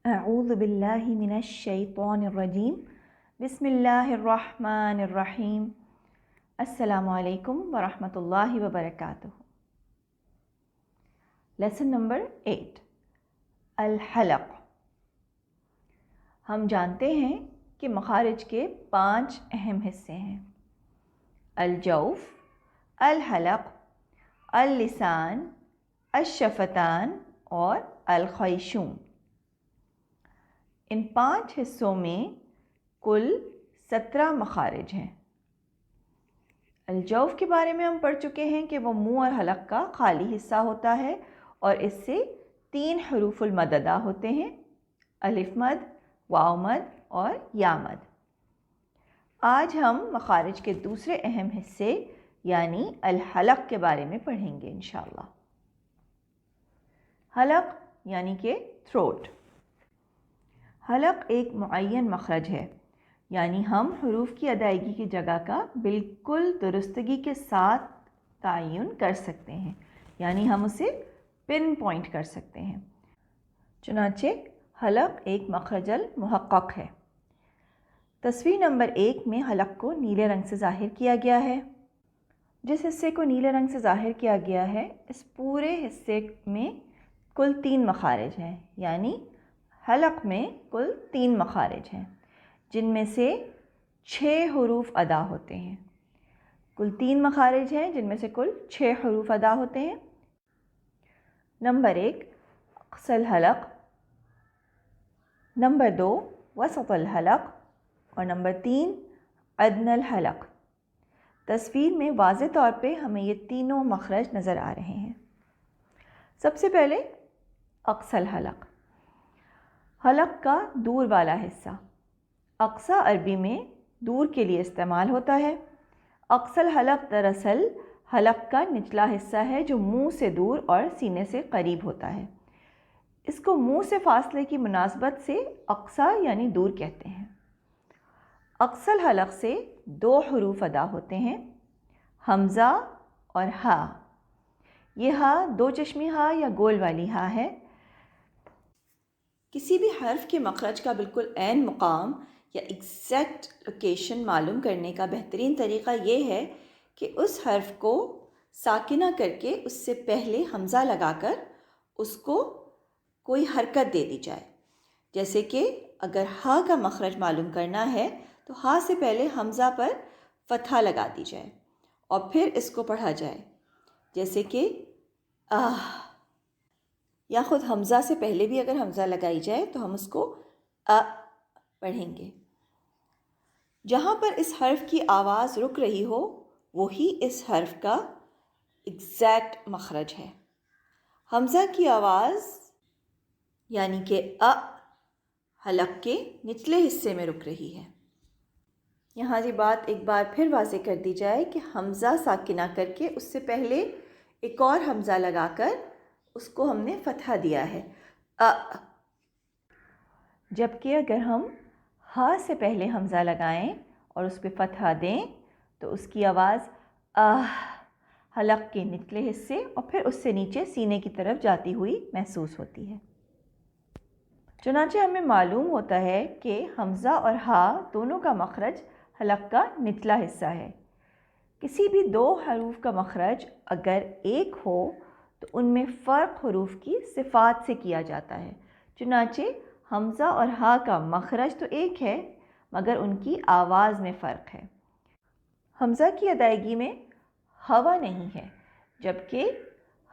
اعوذ باللہ من الشیطان الرجیم بسم اللہ الرحمن الرحیم السلام علیکم ورحمۃ اللہ وبرکاتہ۔ Lesson number 8 الحلق۔ ہم جانتے ہیں کہ مخارج کے 5 اہم حصے ہیں: الجوف، الحلق، اللسان، الشفتان اور الخیشوم۔ ان 5 حصوں میں کل 17 مخارج ہیں۔ الجوف کے بارے میں ہم پڑھ چکے ہیں کہ وہ منہ اور حلق کا خالی حصہ ہوتا ہے اور اس سے 3 حروف المد ادا ہوتے ہیں: الف مد، واو مد اور یا مد۔ آج ہم مخارج کے دوسرے اہم حصے یعنی الحلق کے بارے میں پڑھیں گے انشاءاللہ۔ حلق یعنی کہ تھروٹ۔ حلق ایک معین مخرج ہے، یعنی ہم حروف کی ادائیگی کی جگہ کا بالکل درستگی کے ساتھ تعین کر سکتے ہیں، یعنی ہم اسے پن پوائنٹ کر سکتے ہیں۔ چنانچہ حلق ایک مخرج المحقق ہے۔ تصویر نمبر 1 میں حلق کو نیلے رنگ سے ظاہر کیا گیا ہے۔ جس حصے کو نیلے رنگ سے ظاہر کیا گیا ہے اس پورے حصے میں کل 3 مخارج ہیں، یعنی حلق میں کل 3 مخارج ہیں جن میں سے 6 حروف ادا ہوتے ہیں۔ کل 3 مخارج ہیں جن میں سے کل 6 حروف ادا ہوتے ہیں۔ نمبر 1 اقصى الحلق، نمبر 2 وسط الحلق اور نمبر 3 ادنى الحلق۔ تصویر میں واضح طور پہ ہمیں یہ تینوں مخرج نظر آ رہے ہیں۔ سب سے پہلے اقصى الحلق، حلق کا دور والا حصہ۔ اقصیٰ عربی میں دور کے لیے استعمال ہوتا ہے۔ اقصى الحلق دراصل حلق کا نچلا حصہ ہے جو منہ سے دور اور سینے سے قریب ہوتا ہے۔ اس کو منہ سے فاصلے کی مناسبت سے اقصیٰ یعنی دور کہتے ہیں۔ اقصى الحلق سے 2 حروف ادا ہوتے ہیں: حمزہ اور ہا۔ یہ ہا 2 چشمی ہا یا گول والی ہا ہے۔ کسی بھی حرف کے مخرج کا بالکل عین مقام یا ایگزیکٹ لوکیشن معلوم کرنے کا بہترین طریقہ یہ ہے کہ اس حرف کو ساکنہ کر کے اس سے پہلے حمزہ لگا کر اس کو کوئی حرکت دے دی جائے۔ جیسے کہ اگر ہا کا مخرج معلوم کرنا ہے تو ہا سے پہلے حمزہ پر فتحہ لگا دی جائے اور پھر اس کو پڑھا جائے، جیسے کہ آہ، یا خود حمزہ سے پہلے بھی اگر حمزہ لگائی جائے تو ہم اس کو پڑھیں گے۔ جہاں پر اس حرف کی آواز رک رہی ہو وہی اس حرف کا ایگزیکٹ مخرج ہے۔ حمزہ کی آواز یعنی کہ حلق کے نچلے حصے میں رک رہی ہے۔ یہاں یہ بات ایک بار پھر واضح کر دی جائے کہ حمزہ ساکنہ کر کے اس سے پہلے ایک اور حمزہ لگا کر اس کو ہم نے فتحہ دیا ہے جبکہ اگر ہم ہا سے پہلے حمزہ لگائیں اور اس پہ فتحہ دیں تو اس کی آواز حلق کے نچلے حصے اور پھر اس سے نیچے سینے کی طرف جاتی ہوئی محسوس ہوتی ہے۔ چنانچہ ہمیں معلوم ہوتا ہے کہ حمزہ اور ہا دونوں کا مخرج حلق کا نچلا حصہ ہے۔ کسی بھی 2 حروف کا مخرج اگر ایک ہو تو ان میں فرق حروف کی صفات سے کیا جاتا ہے۔ چنانچہ حمزہ اور ہا کا مخرج تو ایک ہے مگر ان کی آواز میں فرق ہے۔ حمزہ کی ادائیگی میں ہوا نہیں ہے جبکہ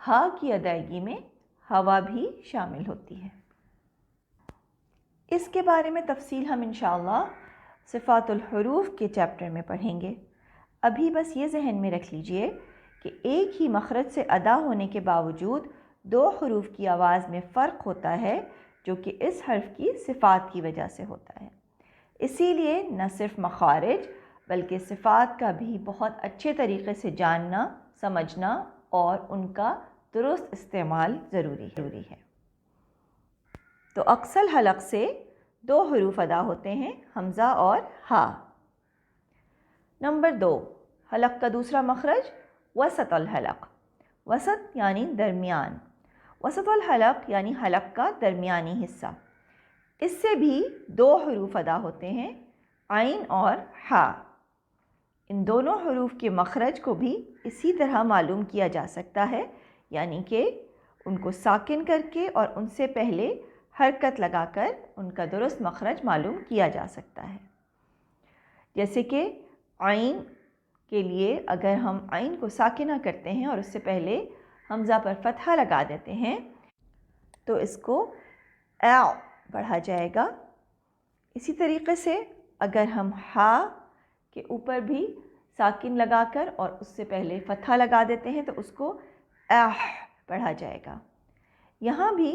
ہا کی ادائیگی میں ہوا بھی شامل ہوتی ہے۔ اس کے بارے میں تفصیل ہم انشاءاللہ صفات الحروف کے چیپٹر میں پڑھیں گے۔ ابھی بس یہ ذہن میں رکھ لیجئے کہ ایک ہی مخرج سے ادا ہونے کے باوجود 2 حروف کی آواز میں فرق ہوتا ہے جو کہ اس حرف کی صفات کی وجہ سے ہوتا ہے۔ اسی لیے نہ صرف مخارج بلکہ صفات کا بھی بہت اچھے طریقے سے جاننا، سمجھنا اور ان کا درست استعمال ضروری ہے۔ تو اقصى الحلق سے 2 حروف ادا ہوتے ہیں: حمزہ اور ہا۔ نمبر 2 حلق کا دوسرا مخرج وسط الحلق۔ وسط یعنی درمیان۔ وسط الحلق یعنی حلق کا درمیانی حصہ۔ اس سے بھی 2 حروف ادا ہوتے ہیں، عین اور ہا۔ ان دونوں حروف کے مخرج کو بھی اسی طرح معلوم کیا جا سکتا ہے، یعنی کہ ان کو ساکن کر کے اور ان سے پہلے حرکت لگا کر ان کا درست مخرج معلوم کیا جا سکتا ہے۔ جیسے کہ عین کے لیے اگر ہم عین کو ساکنہ کرتے ہیں اور اس سے پہلے حمزہ پر فتحہ لگا دیتے ہیں تو اس کو اع پڑھا جائے گا۔ اسی طریقے سے اگر ہم ہا کے اوپر بھی ساکن لگا کر اور اس سے پہلے فتحہ لگا دیتے ہیں تو اس کو اح پڑھا جائے گا۔ یہاں بھی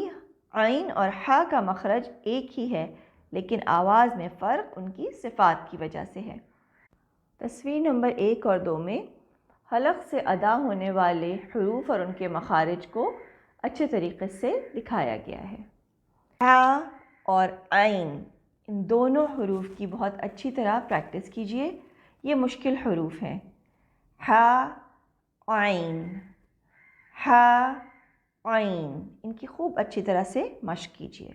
عین اور ہا کا مخرج ایک ہی ہے، لیکن آواز میں فرق ان کی صفات کی وجہ سے ہے۔ تصویر نمبر 1 اور 2 میں حلق سے ادا ہونے والے حروف اور ان کے مخارج کو اچھے طریقے سے دکھایا گیا ہے۔ ہا اور عین، ان دونوں حروف کی بہت اچھی طرح پریکٹس کیجئے، یہ مشکل حروف ہیں۔ ہا عین، ہا عین، ان کی خوب اچھی طرح سے مشق کیجئے۔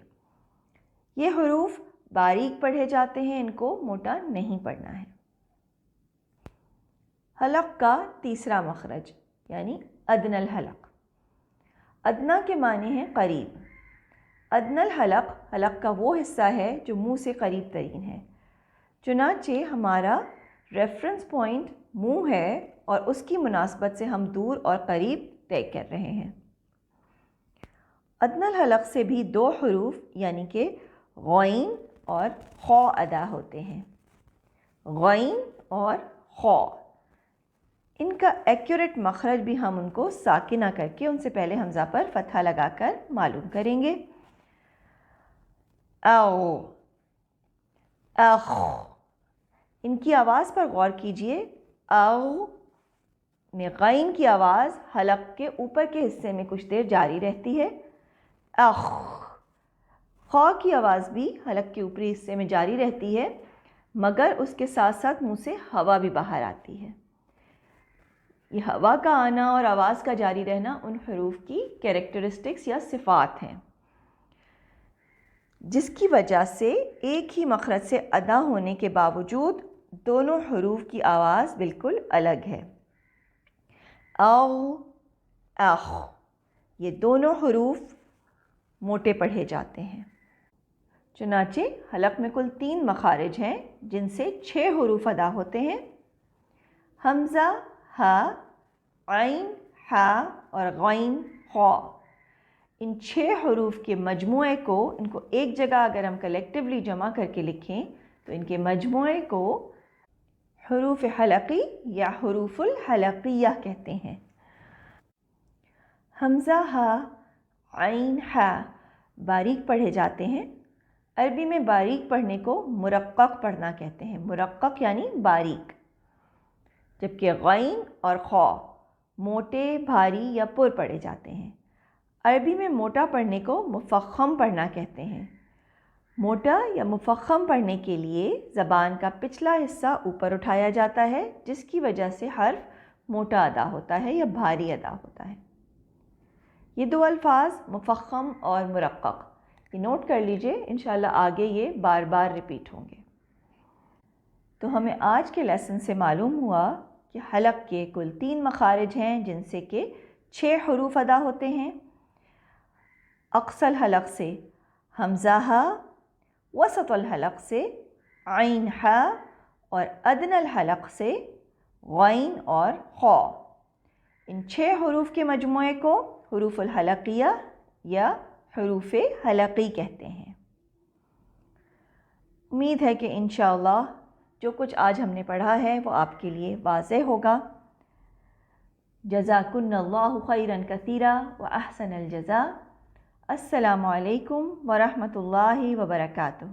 یہ حروف باریک پڑھے جاتے ہیں، ان کو موٹا نہیں پڑھنا ہے۔ حلق کا تیسرا مخرج یعنی ادنی الحلق۔ ادنا کے معنی ہیں قریب۔ ادنی الحلق حلق کا وہ حصہ ہے جو منہ سے قریب ترین ہے، چنانچہ ہمارا ریفرنس پوائنٹ منہ ہے اور اس کی مناسبت سے ہم دور اور قریب طے کر رہے ہیں۔ ادنی الحلق سے بھی 2 حروف یعنی کہ غین اور خا ادا ہوتے ہیں۔ غین اور خا، ان کا ایکوریٹ مخرج بھی ہم ان کو ساکنہ کر کے ان سے پہلے حمزہ پر فتحہ لگا کر معلوم کریں گے۔ او، اخ، ان کی آواز پر غور کیجئے۔ او میں غین کی آواز حلق کے اوپر کے حصے میں کچھ دیر جاری رہتی ہے۔ اخ، خا کی آواز بھی حلق کے اوپری حصے میں جاری رہتی ہے، مگر اس کے ساتھ ساتھ منہ سے ہوا بھی باہر آتی ہے۔ یہ ہوا کا آنا اور آواز کا جاری رہنا ان حروف کی کیریکٹرسٹکس یا صفات ہیں، جس کی وجہ سے ایک ہی مخرج سے ادا ہونے کے باوجود دونوں حروف کی آواز بالکل الگ ہے۔ او، اخ، یہ دونوں حروف موٹے پڑھے جاتے ہیں۔ چنانچہ حلق میں کل 3 مخارج ہیں جن سے 6 حروف ادا ہوتے ہیں۔ حمزہ، ہا، عین، ہا اور غین، خا، ان 6 حروف کے مجموعے کو، ان کو ایک جگہ اگر ہم کلیکٹیولی جمع کر کے لکھیں تو ان کے مجموعے کو حروف حلقی یا حروف الحلقیہ کہتے ہیں۔ حمزہ، ہا، عین، ہا باریک پڑھے جاتے ہیں۔ عربی میں باریک پڑھنے کو مرقق پڑھنا کہتے ہیں، مرقق یعنی باریک، جبکہ غین اور خا موٹے، بھاری یا پر پڑھے جاتے ہیں۔ عربی میں موٹا پڑھنے کو مفخم پڑھنا کہتے ہیں۔ موٹا یا مفخم پڑھنے کے لیے زبان کا پچھلا حصہ اوپر اٹھایا جاتا ہے، جس کی وجہ سے حرف موٹا ادا ہوتا ہے یا بھاری ادا ہوتا ہے۔ یہ 2 الفاظ مفخم اور مرقق، یہ نوٹ کر لیجئے، انشاءاللہ آگے یہ بار بار ریپیٹ ہوں گے۔ تو ہمیں آج کے لیسن سے معلوم ہوا کہ حلق کے کل 3 مخارج ہیں جن سے کہ 6 حروف ادا ہوتے ہیں۔ اقصی الحلق سے حمزہ ہا، وسط الحلق سے عین ہا اور ادنی الحلق سے غین اور خا۔ ان 6 حروف کے مجموعے کو حروف الحلقیہ یا حروف حلقی کہتے ہیں۔ امید ہے کہ انشاءاللہ جو کچھ آج ہم نے پڑھا ہے وہ آپ کے لیے واضح ہوگا۔ جزاکن اللہ خیرا کثیرا واحسن الجزاء۔ السلام علیکم ورحمۃ اللہ وبرکاتہ۔